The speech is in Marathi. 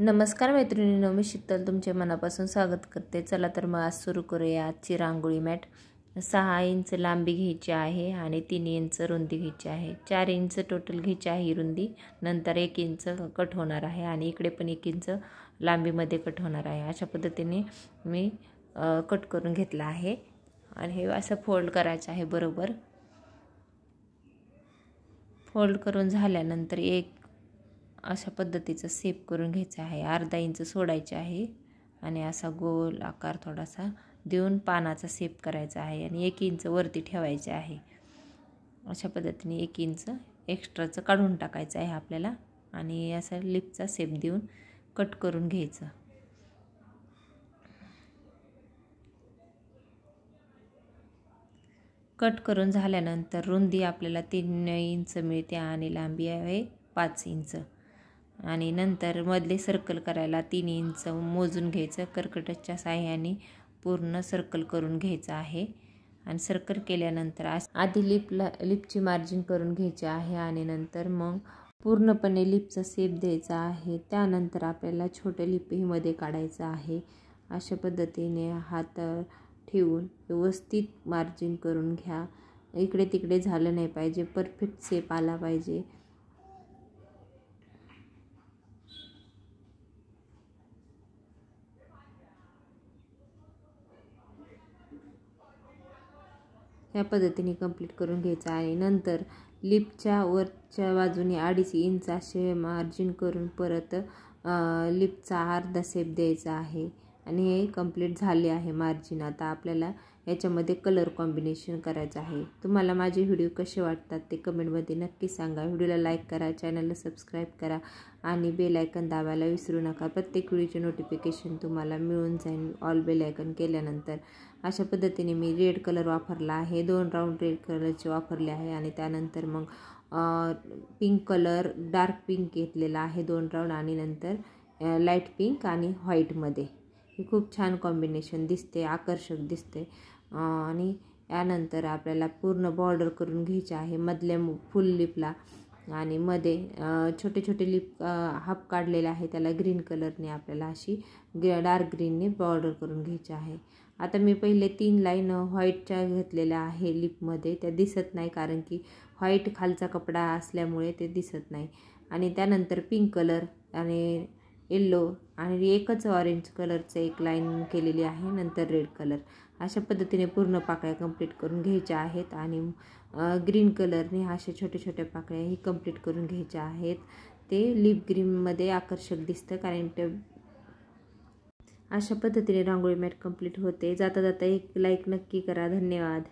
नमस्कार मैत्रिणींनो, मी शीतल तुमचे मनापासून स्वागत करते। चला तर मग आज सुरू करूया आजची रांगोळी मॅट। 6 इंच लांबी घ्यायची आहे आणि 3 इंच रुंदी घ्यायची आहे। 4 इंच टोटल घ्यायची आहे रुंदी, नंतर 1 इंच कट होणार आहे आणि इकडे पण 1 इंच लांबीमध्ये कट होणार आहे। अशा पद्धतीने मी कट करून घेतला आहे आणि हे असं फोल्ड करायचं आहे। बरोबर फोल्ड करून झाल्यानंतर एक अशा पद्धतीचा शेप करून घ्यायचा आहे। अर्धा इंच सोडायचे आहे आणि असा गोल आकार थोडासा देऊन पानाचा शेप करायचा आहे आणि 1 इंच वरती ठेवायचे आहे। अशा पद्धतीने 1 इंच एक्स्ट्राचं काढून टाकायचं आहे आपल्याला आणि असा लिपचा शेप देऊन कट करून घ्यायचं। कट करून झाल्यानंतर रुंदी आपल्याला 3 इंच मिळते आणि लांबी आहे 5 इंच आणि नंतर मधले सर्कल करायला 3 इंच मोजून घ्यायचं। कर्कटच्या साहाय्याने पूर्ण सर्कल करून घ्यायचं आहे आणि सर्कल केल्यानंतर आधी लिपची मार्जिन करून घ्यायची आहे आणि नंतर मग पूर्णपणे लिपचा शेप द्यायचा आहे। त्यानंतर आपल्याला छोटे लिप मध्ये काढायचं आहे। अशा पद्धतीने हात ठेवून व्यवस्थित मार्जिन करून घ्या। इकडे तिकडे झालं नाही पाहिजे, परफेक्ट शेप आला पाहिजे। या पद्धतीने कंप्लीट करून घ्यायचं आहे। नंतर लिपच्या वरच्या बाजूने 2.5 इंच असे मार्जिन करून परत लिपचा अर्धा शेप द्यायचा आहे आणि हे कंप्लीट झाले आहे मार्जिन। आता आपल्याला याच्यामध्ये कलर कॉम्बिनेशन करायचं आहे। तुम्हाला माझे व्हिडिओ कसे वाटतात ते कमेंटमध्ये नक्की सांगा। व्हिडिओला लाईक करा, चॅनलला सबस्क्राईब करा आणि बेल आयकन दाबायला विसरू नका। प्रत्येक व्हिडिओचे नोटिफिकेशन तुम्हाला मिळून जाईल ऑल बेल आयकन केल्यानंतर। अशा पद्धतीने मी रेड कलर वापरला आहे, 2 राऊंड रेड कलरचे वापरले आहे आणि त्यानंतर मग पिंक कलर डार्क पिंक घेतलेला आहे 2 राऊंड आणि नंतर लाईट पिंक आणि व्हाईटमध्ये। हे खूप छान कॉम्बिनेशन दिसते, आकर्षक दिसते आणि यानंतर आपल्याला पूर्ण बॉर्डर करून घ्यायची आहे मधल्या फुल लिपला आणि मध्ये छोटे छोटे लिप हाफ काढलेले आहे, त्याला ग्रीन कलरने आपल्याला अशी डार्क ग्रीनने बॉर्डर करून घ्यायची आहे। आता मी पहिले 3 लाईन व्हाईटच्या घेतलेल्या आहे लिपमध्ये, त्या दिसत नाही कारण की व्हाईट खालचा कपडा असल्यामुळे ते दिसत नाही आणि त्यानंतर पिंक कलर आणि येलो आणि एकच ऑरेंज कलरचं एक लाईन केलेली आहे, नंतर रेड कलर। अशा पद्धतीने पूर्ण पाकळ्या कंप्लीट करून घ्यायच्या आहेत आणि ग्रीन कलरने अशा छोट्या छोट्या पाकळ्या ही कंप्लीट करून घ्यायच्या आहेत। ते लिप ग्रीनमध्ये आकर्षक दिसतं कारण ते अशा पद्धतीने रांगोळी मॅट कंप्लीट होते। जाता जाता एक लाईक नक्की करा। धन्यवाद।